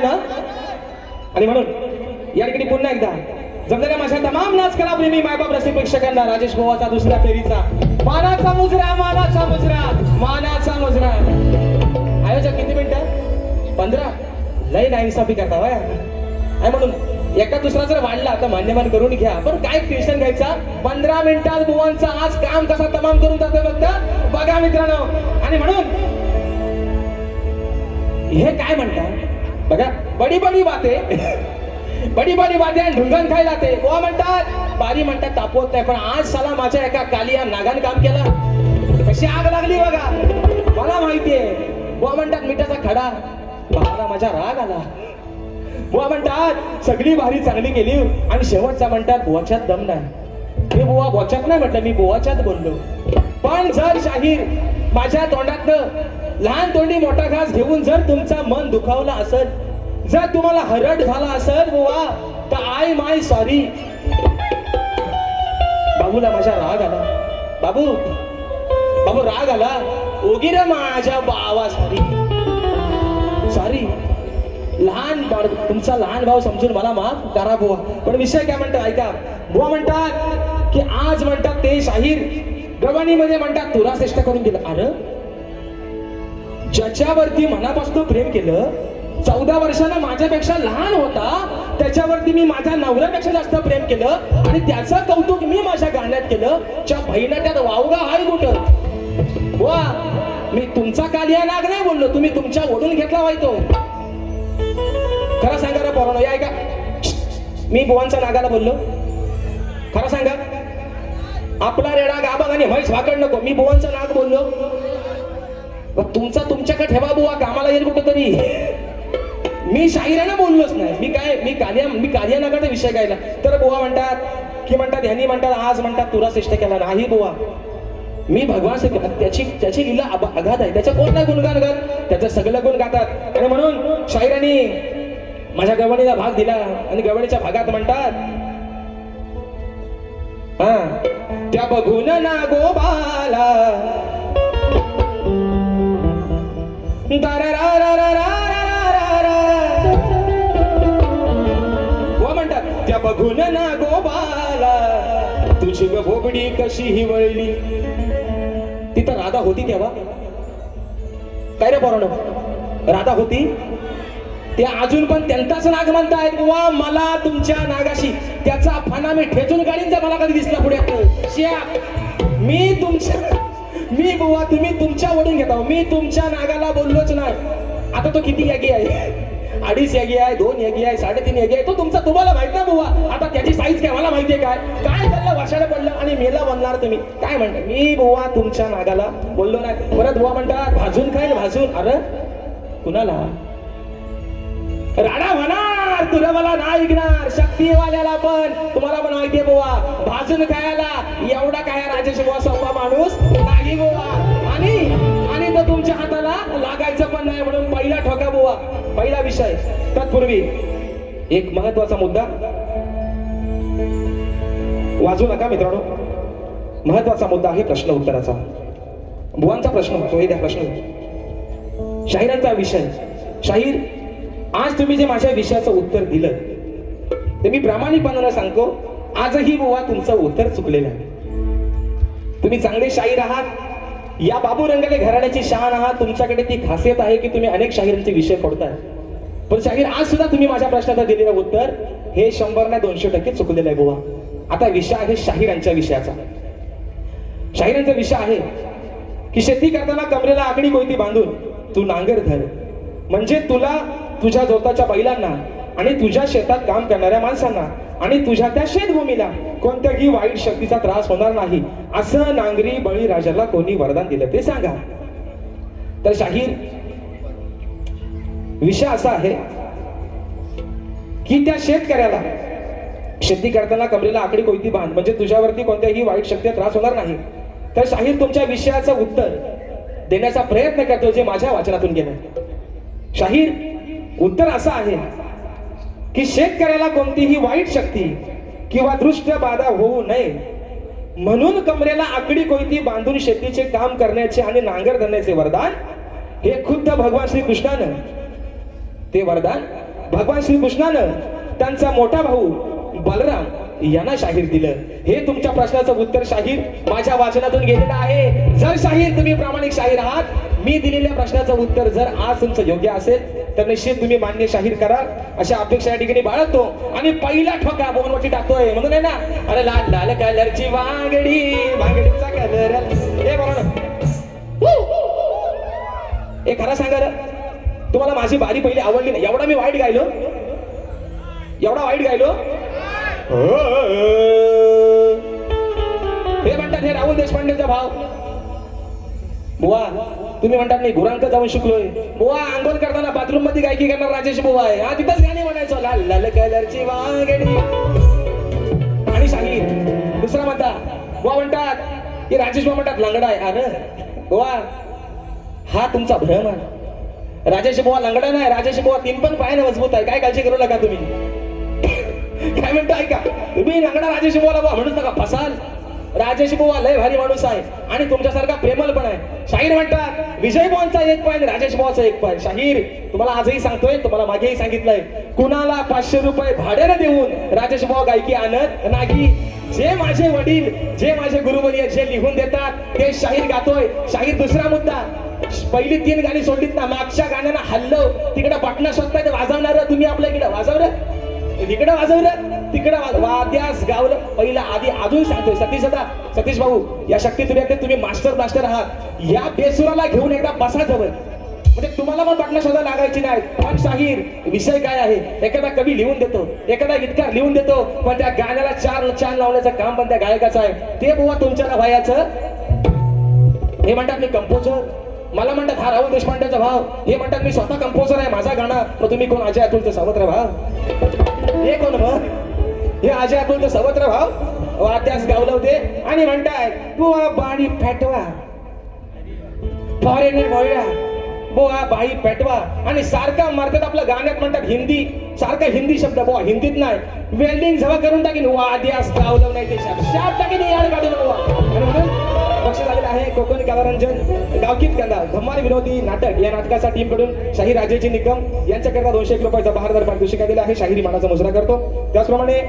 ना. आणि म्हणून या ठिकाणी पुन्हा एकदा जमलेल्या माझ्या तमाम नाचकला प्रेमी मायबाप रसिक प्रेक्षकांना राजेश भावाचा दुसऱ्या फेरीचा मानाचा मुजरा, मानाचा मुजरा, मानाचा मुजरा. आयोजक किती मिनिटं? 15. लय नाईन्साफी करता वय. आणि म्हणून एका दुसरा जर वाढला तर मान्यमान करून घ्या, पण काय टेन्शन घ्यायचा. 15 मिनिटात बुवांचा आज काम कसा तमाम करून जातोय बघा मित्रांनो. आणि म्हणून हे काय म्हणतात बघा, बडी बडी बाते बडी बडी बाते आणि ढुंगण खायला ते बुवा म्हणतात. बारी म्हणतात तापवत नाही, पण आज साला माझ्या एका कालिया नागान काम केलं, कशी आग लागली बघा मला माहितीये. बुवा म्हणतात मिठाचा खडा, भावाला माझा राग आला. बुवा म्हणतात सगळी भारी चांगली केली आणि शेवटचा म्हणतात बुवाच्यात दम नाही. मी बुवा बोच्यात नाही म्हटलं, मी बुवाच्यात बोललो. पण जर शाहीर माझ्या तोंडातनं लहान तोंडी मोठा घास घेऊन जर तुमचा मन दुखावला असेल, जर तुम्हाला हरट झाला असेल बुवा, तर आय माय सॉरी. बाबूला माझा राग आला, बाबू बाबू राग आला, ओगिर माझ्या बावा सॉरी सॉरी. लहान तुमचा लहान भाऊ समजून मला माफ करा बुवा. पण विषय काय म्हणतात ऐका. बुवा म्हणतात की आज म्हणतात ते शाहीर गवाणीमध्ये म्हणतात तुरा श्रेष्ठ करून दिलं. अरे ज्याच्यावरती मनापासून प्रेम केलं, 14 वर्षानं माझ्यापेक्षा लहान होता, त्याच्यावरती मी माझ्या नवऱ्यापेक्षा जास्त प्रेम केलं आणि त्याचं कौतुक मी माझ्या गाण्यात केलं. च्या बहिणा त्यात वावगा हाय कुठं. वा मी तुमचा कालिया नाग नाही बोललो, तुम्ही तुमच्या ओढून घेतला व्हायतो. खरं सांगा रे पोरांनो, या ऐका, मी बुवांचा नागाला बोललो? खरं सांगा. आपला रेडा गाबा आणि म्हैस भाकड नको, मी बुवांचा नाग बोललो? तुमचा तुमच्याकडे ठेवा बुवा, कामाला येईल कुठं तरी. मी शाहिरानं बोललोच नाही. मी कालिया नागाचा विषय गायला. तर बुवा म्हणतात की म्हणतात ह्यांनी म्हणतात आज म्हणतात तुरा श्रेष्ठ केला. नाही बुवा, मी भगवान त्याची लीला अगाध आहे, त्याचं कोण नाही गुणगान गात, त्याचं सगळं गुण गातात. आणि म्हणून शाहिरांनी माझ्या गवणीला भाग दिला आणि गवणीच्या भागात म्हणतात हा त्या बघून ना गोबाला म्हणतात त्या बघून ना गोबाला तुझी भोबडी कशी हिवळली. तिथं राधा होती तेव्हा काय रे पोरांनो, राधा होती. ते अजून पण त्यांचाच नाग म्हणतायत बुवा मला तुमच्या नागाशी. त्याचा फणा मी ठेचून गाडींचा मला कधी दिसला पुढे. मी बुवा तुम्ही तुमच्या ओढून घेता, मी तुमच्या नागाला बोललोच नाही. आता तो किती यागी आहे, 2.5 यागी आहे, 2 यागी आहे, 3.5 यागी आहे. तो तुमचा तुम्हाला माहित ना बुवा. आता त्याची साईज काय मला माहितीये काय काय त्याला वाशाला पडलं आणि मेला बनणार तुम्ही काय म्हणता. मी बुवा तुमच्या नागाला बोललो नाही. परत बुवा म्हणतात भाजून खाईल भाजून. अरे कुणाला राडा म्हणणार तुला मला नाही ऐकणार. शक्तीवाल्याला पण तुम्हाला पण माहितीये बुवा भाजून खायला एवढा काय राजेश बुवा सोपा माणूस नाही बुवा. आणि तो तुमच्या हाताला लागायचं पण नाही. म्हणून पहिला ठोका बुवा, पहिला विषय. तत्पूर्वी एक महत्वाचा मुद्दा वाजू नका मित्रांनो. महत्वाचा मुद्दा आहे प्रश्न उत्तराचा. बुवांचा प्रश्न होतो हे द्या प्रश्न. शाहिरांचा विषय. शाहीर आज तुम्ही जे माझ्या विषयाचं उत्तर दिलं ते मी प्रामाणिकपणाने सांगतो आजही बुवा तुमचं उत्तर चुकलेलं आहे. तुम्ही चांगले शाहीर आहात, या बाबू रंगाले घराण्याची शान आहात. तुमच्याकडे ती खासियत आहे की तुम्ही अनेक शाहिरांचे विषय पडताय. पण शाहीर आज सुद्धा तुम्ही माझ्या प्रश्नाचं दिलेलं उत्तर हे 100 नाही 200% चुकलेलं आहे बुवा. आता विषय आहे शाहिरांच्या विषयाचा. शाहिरांचा विषय आहे की शेती करताना कमरेला आकडी कोयती बांधून तू नांगर धर, म्हणजे तुला तुझ्या जोताच्या बैलांना आणि तुझ्या शेतात काम करणाऱ्या माणसांना आणि तुझ्या त्या शेतभूमीला कोणत्याही वाईट शक्तीचा त्रास होणार नाही असं नांगरी बळीराजाला कोणी वरदान दिलं ते सांगा. तर शाहीर विषय असा आहे की त्या शेतकऱ्याला शेती करताना कमरेला आकडी कोयती बांध, म्हणजे तुझ्यावरती कोणत्याही वाईट शक्तीचा त्रास होणार नाही. तर शाहीर तुमच्या विषयाचं उत्तर देण्याचा प्रयत्न करतो जे माझ्या वाचनातून गेलं. शाहीर उत्तर असं आहे की शेतकऱ्याला कोणतीही वाईट शक्ती किंवा दृष्ट बाधा होऊ नये म्हणून कमरेला आकडी कोयती बांधून शेतीचे काम करण्याचे आणि नांगर धरण्याचे वरदान हे खुद्द भगवान श्री कृष्णानं ते वरदान भगवान श्रीकृष्णानं त्यांचा मोठा भाऊ बलराम यांना शाहीर दिलं. हे तुमच्या प्रश्नाचं उत्तर शाहीर माझ्या वाचनातून गेलेलं आहे. जर शाहीर तुम्ही प्रामाणिक शाहीर आहात, मी दिलेल्या प्रश्नाचं उत्तर जर आज तुमचं योग्य असेल तर निश्चित तुम्ही मान्य शाहीर करा अशा अपेक्षा या ठिकाणी बाळगतो. आणि पहिला ठोका बोनवटी टाकतोय म्हणून आहे ना, अरे लाल लाल कलरची वांगडी, वांगडीचा कलर. हे बरोबर हे खरं सांगा रे, तुम्हाला माझी बारी पहिली आवडली नाही? एवढा मी वाईट गायलो, एवढा वाईट गायलो. हे म्हणतात हे राहुल देशपांडेचा भाव. बुवा तुम्ही म्हणतात नाही गुरांक जाऊन शिकलोय. बुवा अंघोळ करताना बाथरूम मध्ये गायकी करणार राजेश बुवा आहे. हा तिथंच गाणे म्हणायचो, लाल लाल कलरची वांगडी. आणि शाहीर दुसरा म्हणता, बुवा म्हणतात की राजेश बुवा म्हणतात लंगडा आहे. अरे बुवा हा तुमचा भ्रम आहे. राजेश बुवा लंगडा नाही, राजेश बुवा 3 पण पायाने मजबूत आहे. काय काळजी करू नका तुम्ही. काय म्हणता ऐका, तुम्ही लंगडा राजेश बुवाला बुवा म्हणूच नका, फसाल. राजेश बुवा लय भारी माणूस आहे आणि तुमच्यासारखा प्रेमल पण आहे. शाहीर म्हणतात विजय बुवांचा 1 पाय आणि राजेश बुवाचा 1 पाय. शाहीर तुम्हाला आजही सांगतोय, तुम्हाला मागेही सांगितलंय, कुणाला 500 रुपये भाड्याने देऊन राजेश बुवा गायकी आणत नाही. जे माझे वडील, जे माझे गुरुवर्य जे लिहून देतात ते शाहीर गातोय. शाहीर दुसरा मुद्दा, पहिली 3 गाणी सोडलीत ना, मागच्या गाण्यांना हल्लो तिकडे बटणं शोधताय, ते वाजवणार तुम्ही आपल्या इकडे वाजवलं, इकडे वाजवलं, तिकडे वाद्यास गावलं. पहिला आधी अजून सांगतोय सतीश भाऊ या शक्ती तुम्ही मास्टर आहात. या बेसुराला घेऊन एकदा बसा जवळ, म्हणजे तुम्हाला पण बटणं शोधा लागायची नाही. पण शाहीर विषय काय आहे, एखादा कवी लिहून देतो, एखादा गीतकार लिहून देतो, पण त्या गाण्याला चार लावण्याचं काम पण त्या गायकाचं आहे. ते बुवा तुमच्याला व्हायचं. हे म्हणतात मी कंपोजर, मला म्हणतात हा राहुल देशपांडेचा भाव. हे म्हणतात मी स्वतः कंपोजर आहे, माझा गाणं. मग तुम्ही कोण? अजय अतुलचं सावत्र भाव. हे कोण मग? हे अजय अतुलचं सावत्र भाव वाद्यास गावलं होते. आणि म्हणताय बुवा बाडी पेटवा, फॉरेनर बोलला बुवा बाई पेटवा. आणि सारखा मारतात आपल्या गाण्यात म्हणतात हिंदी, सारखा हिंदी शब्द. बुवा हिंदीत नाही, वेल्डिंग जवळ करून टाकीन वाद्यास गावलं नाही ते शब्द टाकीन याड काढून बुवा. आणि म्हणून बक्षीस आलेलं आहे कोकणी कलारंजन गावकीत कला धम्माल विनोदी नाटक या नाटकाच्या टीम कडून शाहीर राजेजी निकम यांच्याकरता 201 रुपयाचा बहारदार पारितोषिक दिला आहे. शाहिरी मानाचा मुजरा करतो. त्याचप्रमाणे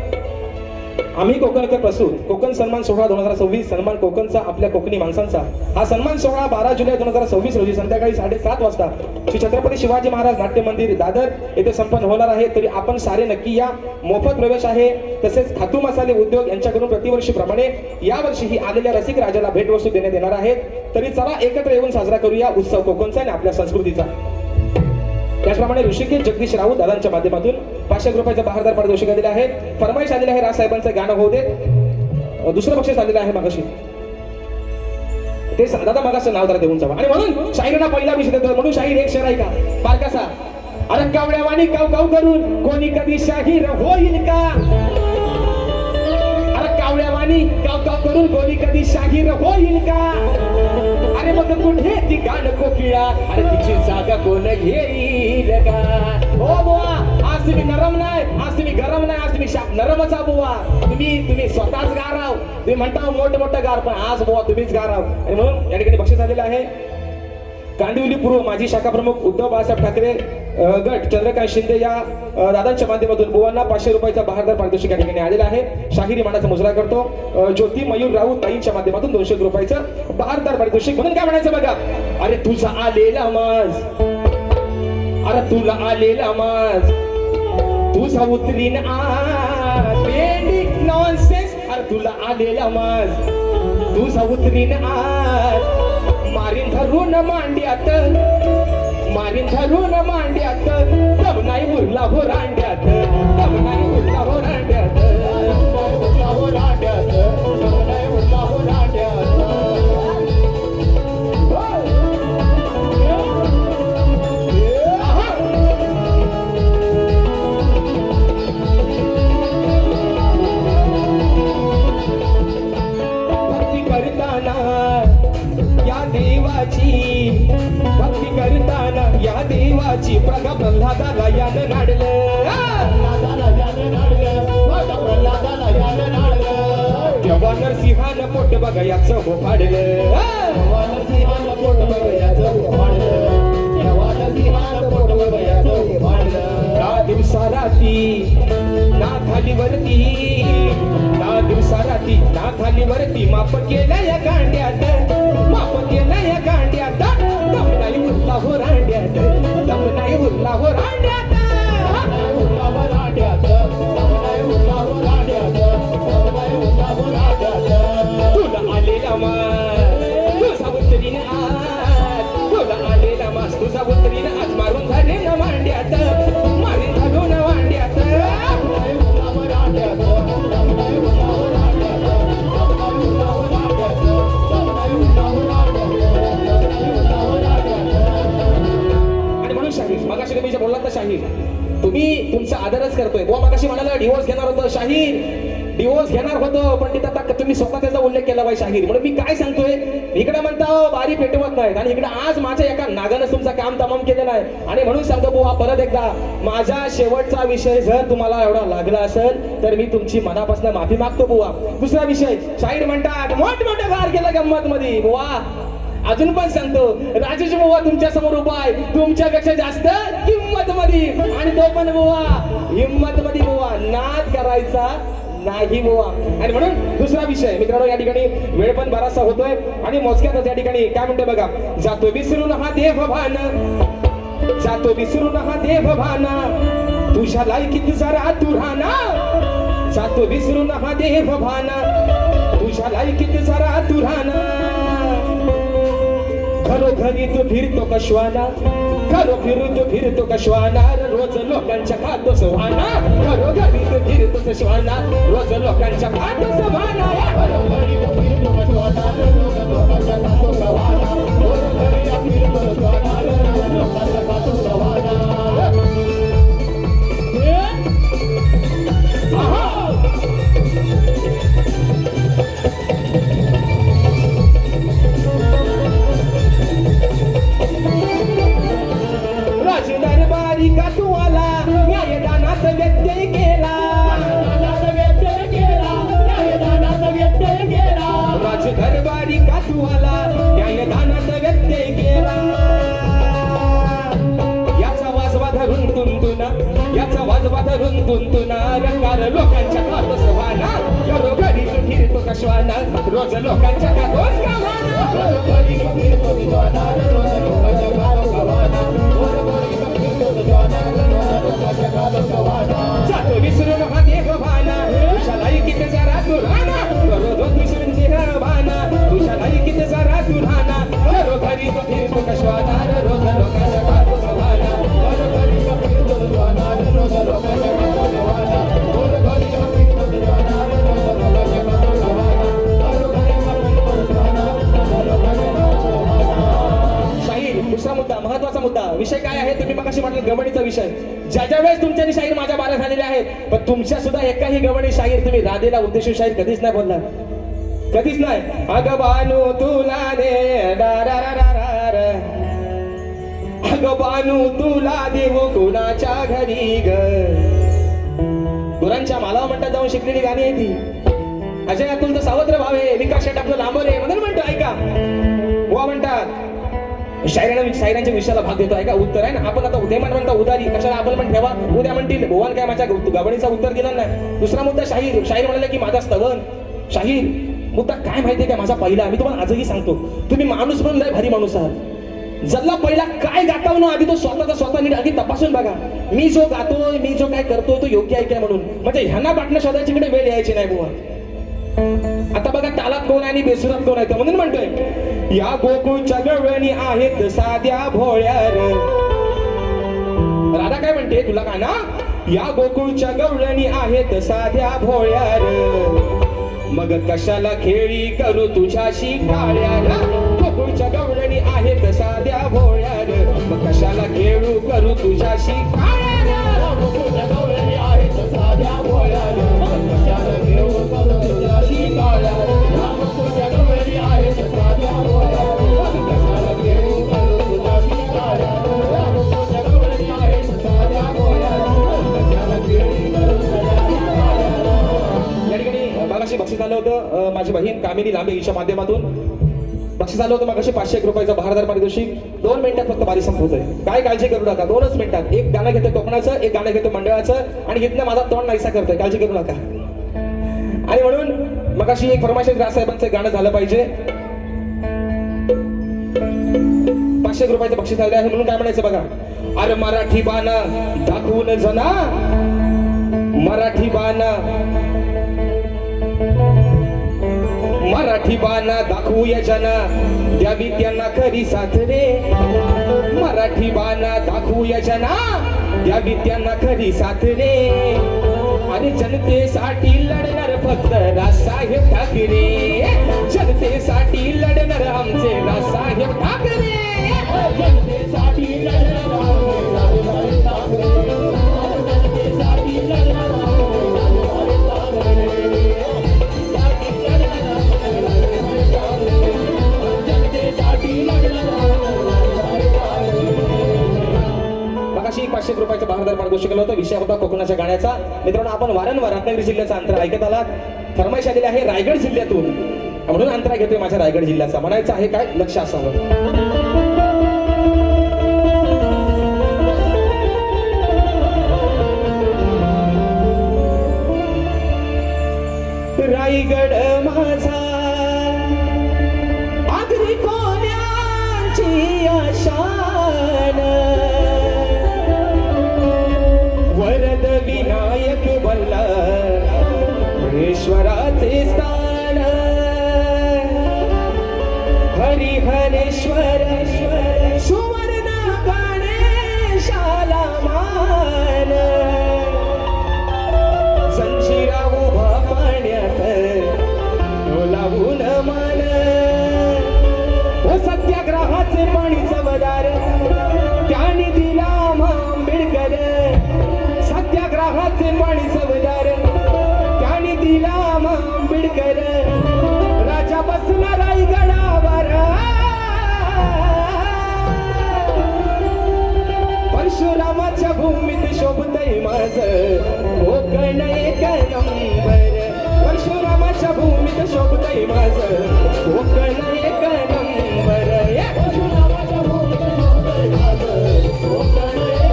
आम्ही कोकणकर प्रस्तुत कोकण सन्मान सोहळा 2026 सन्मान कोकणचा आपल्या कोकणी माणसांचा हा सन्मान सोहळा 12 जुलै 2026 रोजी संध्याकाळी 7:30 वाजता श्री छत्रपती शिवाजी महाराज नाट्य मंदिर दादर येथे संपन्न होणार आहे. तरी आपण सारे नक्की या. मोफत प्रवेश आहे. तसेच खातू मसाले उद्योग यांच्याकडून प्रतिवर्षीप्रमाणे यावर्षीही आलेल्या रसिक राजाला भेटवस्तू देण्यात येणार आहेत. तरी चला एकत्र येऊन साजरा करूया उत्सव कोकणचा आणि आपल्या संस्कृतीचा. त्याचप्रमाणे ऋषिकेश जगदीश राऊत दादांच्या माध्यमातून 500 रुपयाचा बहारदार पारितोषिक दिले आहे. फरमाईश आलेले आहे राज साहेबांचं गाणं होऊ दे. दुसरं बक्षीस आलेलं आहे मागाशी, ते दादा मागाचं नाव त्याला देऊन जावा. आणि म्हणून शाहिरांना पहिला विषय देतो. म्हणून शाहीर एक शेर आहे का बारकासा, अरे कावड्यावाणी काव काव करून कोणी कधी शाहीर होईल का. अरे कावड्यावाणी काव काव करून कोणी कधी शाहीर होईल का. अरे मग कुठे ती गाण कोकिळा, अरे तिची जागा कोण घेईल का. हो बुवा आज तुम्ही नरम नाही, आज तुम्ही गरम नाही, आज तुम्ही नरमच आहात बुवा. तुम्ही स्वतःच गाराव. तुम्ही म्हणता मोठं गार, पण आज बुवा तुम्हीच गाराव. आणि म्हणून या ठिकाणी बक्षीस आलेलं आहे. कांदिवली पूर्व माजी शाखा प्रमुख उद्धव बाळासाहेब ठाकरे गट चंद्रकांत शिंदे या दादांच्या माध्यमातून बुवांना 500 रुपयाचा बहारदार पारितोषिक या ठिकाणी आलेला आहे. शाहिरी मानाचा मुजरा करतो. ज्योती मयूर राऊत ताईंच्या माध्यमातून 200 रुपयाचं बहारदार पारितोषिक. म्हणून काय म्हणायचं बघा, अरे तुझा आलेला माज, अरे तुला आलेला माज, तुझा उतरीन आज बेडिक नॉनसेन्स. अरे तुला आलेला माज, तुझा उतरीन आज. मारीन धरून मांड्यात, मारीन धरून मांड्यात, दम नाही उरला हो रांड्यात, दम नाही उरला हो रांड्यात, उरला हो रांड्यात, दम नाही उरला हो रांड्यात. भक्ती करताना या देवाची, भक्ती करताना या देवाची प्रगा प्रल्हादाला यानं नाडलं, तेव्हा नरसिंहानं पोट बघायचं हो फाडलं, नरसिंहानं पोट बघायचं हो फाडलं, तेव्हा नरसिंहानं पोट बघायचं हो फाडलं. त्या दिवसा दिवसा राती ना खाली वरती ना दिवसा राती ना खाली वरती माप केलं या गांड्यात माप केलं या गांड्यात दम नाही उरला हो रांड्यात दम नाही उरला हो रांड्यात तुला आलेला मास तुझा उतरीन आज तुला आलेला मास तुझा उतरीन आज मारून झाले ना मांड्यात मारून झालो ना मांड्यात आणि म्हणून शाहीर मगाशी तुम्ही जे बोललात ना शाहीर तुम्ही तुमचा आदरच करतोय बुवा मगाशी म्हणाला डिवोर्स घेणार होतं शाहीर डिवोर्स घेणार होतो पण तिथं आता तुम्ही स्वतः त्याचा उल्लेख केला पाहिजे शाहीर म्हणून मी काय सांगतोय इकडे म्हणता बारी पेटवत नाहीत आणि इकडे आज माझ्या एका नागानं तुमचं काम तमाम केलेलं आहे आणि म्हणून सांगतो बुवा परत एकदा माझा शेवटचा विषय जर तुम्हाला एवढा लागला असेल तर मी तुमची मनापासून माफी मागतो बुवा दुसरा विषय शाहीर म्हणतात मोठमोठं गार केलं गंमत मध्ये बुवा अजून पण सांगतो राजेश बुवा तुमच्या समोर उभा आहे तुमच्यापेक्षा जास्त किंमत मध्ये आणि तो पण बुवा हिंमत मध्ये बुवा नाद करायचा नाही बुवा आणि म्हणून दुसरा विषय मित्रांनो या ठिकाणी वेळ पण बराचसा होतोय आणि मोजक्यातच या ठिकाणी काय म्हणतोय बघा जातो विसरून हा देव भान जातो विसरून हा देव भान तुझ्या लायकीत जरा तू राहना जातो विसरून हा देव भान तुझ्या लायकीत जरा तू राहना घरोघरी तू फिरतो कशवाना घरोघरी फिरतो कशवाना रोज लोकांच्या खातो सवाना घरोघरी तू फिरतो कशवाना रोज लोकांच्या खातो सवाना घरोघरी तू फिरतो कशवाना रोज लोकांच्या खातो सवाना घरोघरी तू फिरतो कशवाना रोज लोकांच्या खातो सवाना दरबारी का तू आला न्यायदानात व्यत्यय केला राज दरबारी का तू आला न्यायदानात व्यत्यय केला याचा वाजवा धरून तुंतुना याचा वाजवा धरून तुंतुना रंगार लोकांच्या खातो सवाना घरोघरी तू फिरतो कशवाना रोज लोकांच्या खातोच गवाना घरोघरी तू फिरतो कशवाना रोज लोकांच्या खातो गवाना जातो विसरून हा देव भाना तुझ्या लायकीत जरा तू राहना रोज विसरून देह भाना तुझ्या लायकीत जरा तू राहना घरोघरी तो फिरतो कशवाना रोज लोकांच्या खातो सवाना घरोघरी तो फिरतो कशवाना रोज लोकांच्या खातो सवाना घरोघरी तो फिरतो कशवाना रोज लोकांच्या खातो सवाना घरोघरी तो फिरतो कशवाना रोज लोकांच्या खातो सवाना शाहीर दुसरा मुद्दा महत्वाचा मुद्दा विषय काय आहे तुम्ही मगाशी म्हटलं गवणीचा विषय ज्या वेळेस तुमच्या शाहीर माझ्या बारा झालेले आहेत पण तुमच्या सुद्धा एकाही गवणी शाहीर तुम्ही राधेला उद्देशून शाहीर कधीच नाही बोलला कधीच नाही अगं बानू तुला दे अगं बानू तुला देऊ कुणाच्या घरी ग गुरांच्या मालावा म्हणतात जाऊन शिकलेली गाणी आहे ती अजय अतुल तर सावत्र भावे विकास शेट आपलं लांबोरे म्हणून म्हणतो ऐका बुवा म्हणतात शायरांच्या विषयाला भाग देतो आहे का उत्तर आहे ना आपण आता उद्या म्हणता उदारी कशाला आपण पण ठेवा उद्या म्हणतील भगवान काय माझ्या गवणीचा उत्तर दिला नाही दुसरा मुद्दा शाहीर म्हणाले की माझा स्तवन शाहीर मुद्दा काय माहितीये का माझा पहिला मी तुम्हाला आजही सांगतो तुम्ही माणूस पण लय भारी माणूस आहात जल्ला पहिला काय गाता ना आधी तो स्वतः नीट आधी तपासून बघा मी जो गातोय मी जो काय करतोय तो योग्य आहे काय म्हणून म्हणजे ह्यांना पाठणं शोधायची कडे वेळ यायची नाही बुवा आता बघा तालात कोण आहे आणि बेसुरात कोण आहे म्हणून म्हणतोय या गोकुळच्या गवळणी आहेत साध्या भोळ्यार राधा काय म्हणते तुला काय ना या गोकुळच्या गवळणी आहेत साध्या भोळ्यार मग कशाला खेळी करू तुझ्याशी काळ्यार गोकुळच्या गवळणी आहेत साध्या भोळ्यार मग कशाला खेळू करू तुझ्याशी काळ्यार गोकुळच्या गवळणी आहेत साध्या भोळ्यार मग कशाला खेळू करू तुझ्याशी काळ्यार गोकुळच्या गवळणी आहेत साध्या भोळ्यार मग कशाला खेळू करू तुझ्याशी काळ्यार गोकुळच्या गवळणी आहेत साध्या भोळ्यार मग कशाला खेळू करू तुझ्याशी काळ्यार या ठिकाणी मागाशी बक्षीस आलं होतं माझी बहीण कामिनी लांबे हिच्या माध्यमातून बक्षीस आलं होतं मग 501 रुपयाचं बहारदार पारितोषिक 2 मिनिटात फक्त बारी संपवतोय. काय काळजी करू नका, 2च मिनिटात. एक गाणं घेतो कोकणाचं, एक गाणं घेतो मंडळाचं आणि इथनं माझा तोंड नाहीसा करतोय, काळजी करू नका. आणि म्हणून मग अशी एक फरमाईश राजसाहेबांचं गाणं झालं पाहिजे. 500 रुपयाचं बक्षीस आलं आहे म्हणून काय म्हणायचं बघा. अरे मराठी बाणा दाखवून जना, मराठी बाणा, मराठी बाणा दाखवूया जना, द्यावी त्यांना खरी साथ रे. मराठी बाणा दाखवूया जना, द्यावी त्यांना खरी साथ रे. अरे जनतेसाठी लढणार फक्त राजसाहेब ठाकरे, जनतेसाठी लढणार आमचे राजसाहेब ठाकरे, जनतेसाठी लढणार आमचे राजसाहेब ठाकरे, जनतेसाठी लढणार मगाशी 500 रुपयाचं बहारदार पारितोषिक केलं होतं. विषय होता कोकणाच्या गाण्याचा. मित्रांनो, आपण वारंवार रत्नागिरी जिल्ह्याचा अंतरा ऐकत आलात. फरमाईश आलेली आहे रायगड जिल्ह्यातून, म्हणून अंतरा घेतोय माझ्या रायगड जिल्ह्याचा. म्हणायचं आहे काय, लक्ष असावं. रायगड माझा आगरी कोण्याची आशान, वरद विनायक बल्ला ईश्वराचे स्थान. हरिहरेश्वर सुवर्ण गणेशाला मान, संशिरा उभा पाण्यात डोलावून मन. ओ सत्याग्रहाचे पाणी चवदार त्याने दिला आंबेडकर, सत्याग्रहाचे पाणी चवदार त्याने दिला आंबेडकर. राजा बसला रायगडावर, परशुरामाच्या भूमीत शोभतय माझं कोकण एक नंबर. परशुरामाच्या भूमीत शोभतय माझं कोकण एक नंबर. परशुरामाच्या भूमीत शोभतय माझं कोकण एक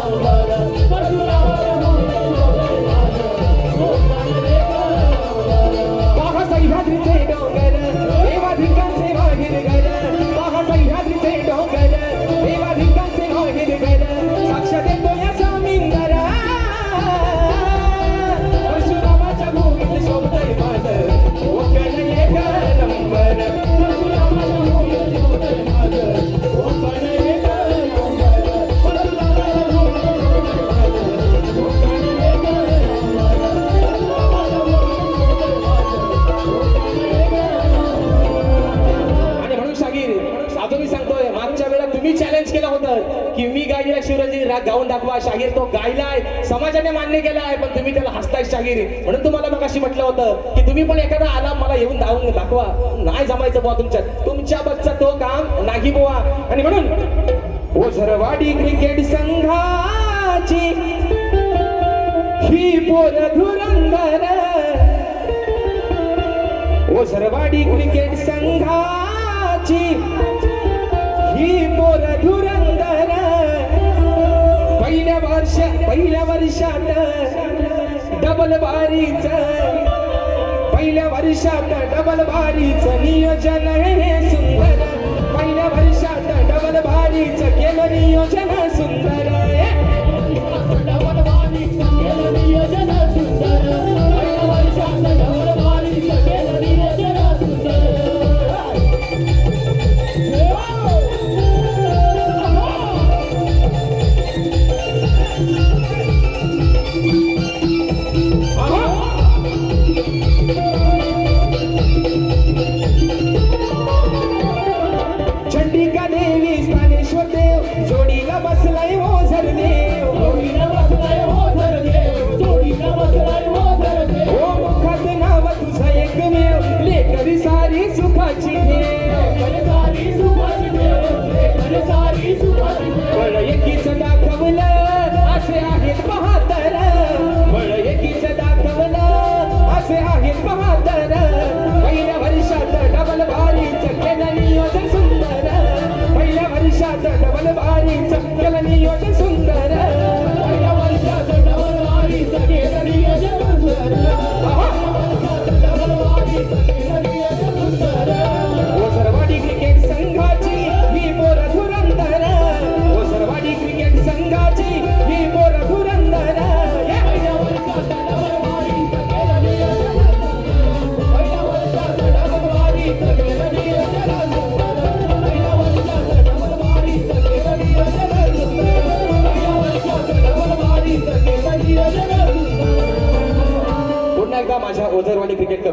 नंबर. परशुरामाच्या भूमीत शोभतय माझं कोकण एक नंबर. पहा सह्याद्रीचे डोंगर देवाधिकांचे बाहेर घर, पहा सह्याद्रीचे डोंगर देवाधिकांचे बाहेर घर. साक्ष देतो या सामिंदरा, परशुरामाच्या भूमीत शोभतय माझं कोकण एक नंबर. परशुरामाच्या भूमीत शोभतय माझं कोकण एक नंबर. परशुरामाच्या भूमीत शोभतय माझं कोकण एक नंबर. परशुरामाच्या भूमीत शोभतय माझं कोकण एक नंबर. आणि म्हणून शाहीर आता मी सांगतोय, मागच्या वेळेला तुम्ही चॅलेंज केलं होतं की मी गायलेला शिवराजी राग गाऊन दाखवा. शाहीर तो गायलाय, समाजाने मान्य केलाय, पण तुम्ही त्याला हसताय शाहीर. म्हणून तुम्हाला मग अशी म्हटलं होतं की तुम्ही पण एखादा आला मला येऊन दावून दाखवा. नाही जमायचं बुवा तुमच्या बच्चा तो काम नाही बुवा. आणि म्हणून ओझरवाडी क्रिकेट संघाची ही पोर धुरंदर, ओझरवाडी क्रिकेट संघाची ही पोर धुरंदर. पहिल्या वर्षात डबल बारीच, पहिल्या वर्षात डबल बारीच नियोजन हे सुंदर. पहिल्या वर्षात डबल बारीच केलं नियोजन सुंदर. डबल बारीच केलं नियोजन सुंदर. पहिल्या वर्षात डबल बारीच केलं नियोजन सुंदर. चंडिका देवी स्थानेश्वर देव जोडीला बसलाय ओझ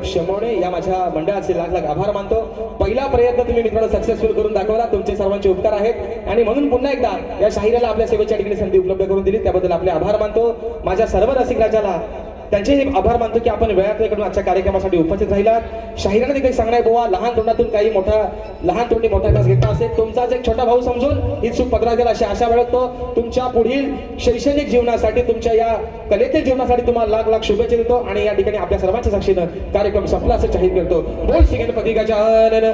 शमवणे या माझ्या मंडळाचे लाख लाख आभार मानतो. पहिला प्रयत्न तुम्ही मित्रांनो सक्सेसफुल करून दाखवला. तुमचे सर्वांचे उपकार आहेत आणि म्हणून पुन्हा एकदा या शाहिराला आपल्या सेवेच्या ठिकाणी संधी उपलब्ध करून दिली त्याबद्दल आपले आभार मानतो. माझ्या सर्व रसिक राजाला त्यांचेही आभार मानतो की आपण वेळात वेळ काढून आजच्या कार्यक्रमासाठी उपस्थित राहिलात. शाहिराने देखील सांगणार बुवा लहान तोंडातून काही मोठा लहान तोंडी मोठा घास घेतला असेल. तुमचाच एक छोटा भाऊ समजून ही चूक पदरात गेला अशी आशा बाळगतो. तुमच्या पुढील शैक्षणिक जीवनासाठी तुमच्या या कलेतील जीवनासाठी तुम्हाला लाख लाख शुभेच्छा देतो आणि या ठिकाणी आपल्या सर्वांच्या साक्षीनं कार्यक्रम संपला असं जाहीर करतो. बोल श्री गणपती गजानन.